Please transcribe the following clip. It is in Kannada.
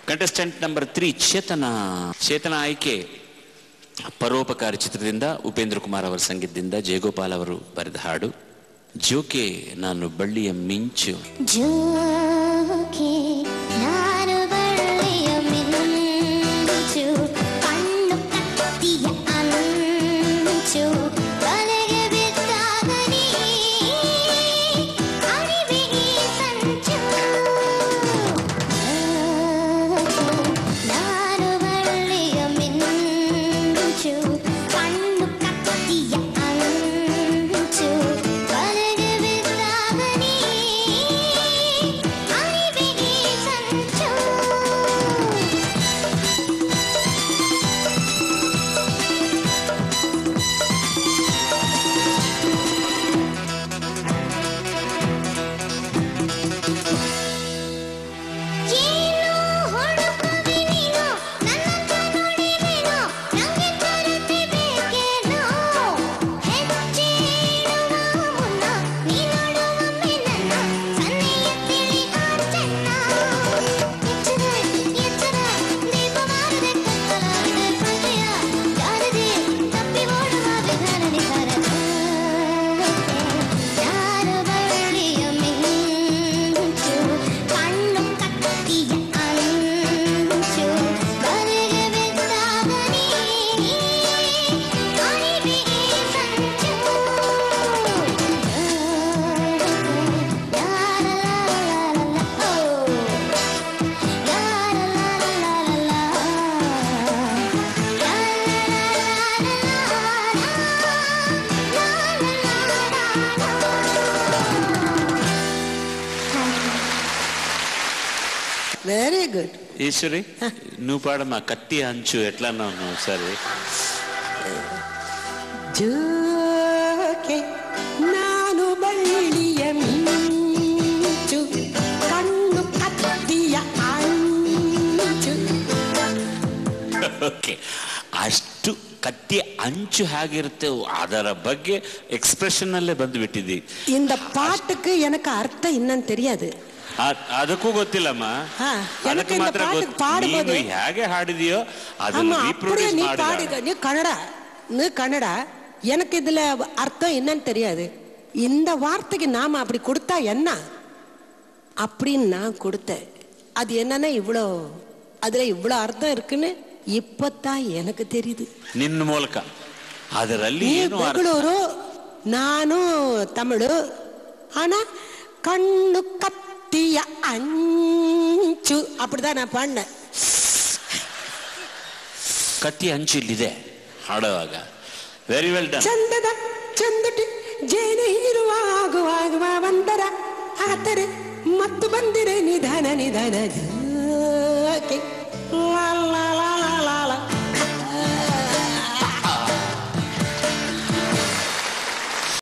ಕಂಟೆಸ್ಟೆಂಟ್ ನಂಬರ್ 3 ಚೇತನ ಆಯ್ಕೆ ಪರೋಪಕಾರಿ ಚಿತ್ರದಿಂದ ಉಪೇಂದ್ರ ಕುಮಾರ್ ಅವರ ಸಂಗೀತದಿಂದ ಜಯಗೋಪಾಲ್ ಅವರು ಬರೆದ ಹಾಡು ಜೋಕೆ ನಾನು ಬಳ್ಳಿಯ ಮಿಂಚು. ಜೋಕೆ ನಾನು ಬಳ್ಳಿಯ ಮಿಂಚು, ಕಣ್ಣು ಕತ್ತಿಯ ಅಂಚು, ತಲೆಗೆ ಬಿದ್ದಾಗ ನೀ ಅರಿವೆ ಈ ಸಂಚು. ನಾನು ಬಳ್ಳಿಯ ಮಿಂಚು, ಕಣ್ಣು ಕತ್ತಿಯ ಅಂಚು, ತಲೆಗೆ ಬಿದ್ದಾಗ ನೀ ಅರಿವೆ ಈ ಸಂಚು. ಏನು ಹುಡುಕುವೆ ನೀನು ನನ್ನಂತ ನೋಡಿದೇನೋ, ನಂಗೆ ಕೊರತೆ ಬೇಕೇನೋ, ಹೆಜ್ಜೆ ಇಡುವ ಮುನ್ನ ನೀ ನೋಡುವೊಮ್ಮೆ ನನ್ನ ಸನ್ನೆಯ ತಿಳಿ ಆಚೆನ್ನ. ಎಚ್ಚರ ದೀಪ ಮಾರದೆ ಕತ್ತಲಾಗಿದೆ ಪ್ರಜೆಯ ಜಾರದೆ ತಪ್ಪಿ ಓಡುವ ವಿಧಾನ ನಿಖರ. ನಾನು ಬಳ್ಳಿಯ ಮಿಂಚು, ಕಣ್ಣು ಕತ್ತಿಯ ಅಂಚು, ತಲೆಗೆ ಬಿದ್ದಾಗ ನೀ ಅರಿವೆ ಈ ಸಂಚು. Very good. ఈశ్వరి నువ్వు పాడమ్మా కత్తి అంచు ఎట్లా అన్నావు సరే. ಜೋಕೆ ನಾನು ಬಳ್ಳಿಯ ಮಿಂಚು, ಕಣ್ಣು ಕತ್ತಿಯ ಅಂಚು. ಓಕೆ, ಅಷ್ಟು ಕತ್ತಿ ಅಂಚು ಹೇಗಿರುತ್ತೆ ಅದರ ಬಗ್ಗೆ ಎಕ್ಸ್ಪ್ರೆಷನ್ ಅಲ್ಲೇ ಬಂದು ಬಿಟ್ಟಿದ್ದಿ. இந்த பாட்டுக்கு எனக்கு அர்த்தம் என்னன்னு தெரியாது. ಅದಕ್ಕೂ ಗೊತ್ತಿಲ್ಲಮ್ಮ. எனக்கு இந்த ಮಾತ್ರ பாட்டுக்கு பாடும்போது ನೀನು ಹೇಗೆ ಹಾಡಿದೆಯೋ ಅದನ್ನು ರೀಪ್ರೊಡ್ಯೂಸ್ ಮಾಡಿದ. நீ கன்னடா எனக்கு இதுல அர்த்தம் என்னன்னு தெரியாது. இந்த வார்த்தைக்கு நாம அப்படி கொடுத்தா என்ன அப்படின்னு நான் கொடுத்தேன். அது என்னன்னா இவ்வளோ அதுல இவ்வளோ அர்த்தம் இருக்குன்னு இப்பத்தான் எனக்கு தெரியுது. ನಿನ್ನ ಮೂಲಕ ಅದರಲ್ಲಿ ಏನು ಬೆಂಗಳೂರು, ನಾನು ತಮಿಳು. ஆனா கண்ணு கத்திய ಅಂಚು அப்படிதான் நான் பாடினேன். ಕತ್ತಿ ಅಂಚು ಇಲ್ಲಿದೆ ಹಾಡುವಾಗ. Very well done. ಚಂದದ ಚಂದಟಿ ಜೇನ ಇರುವಾಗುವಾಗ ಬಂದರ ಆತರೆ ಮತ್ತು ಬಂದಿರೆ ನಿಧಾನ ನಿಧಾನ.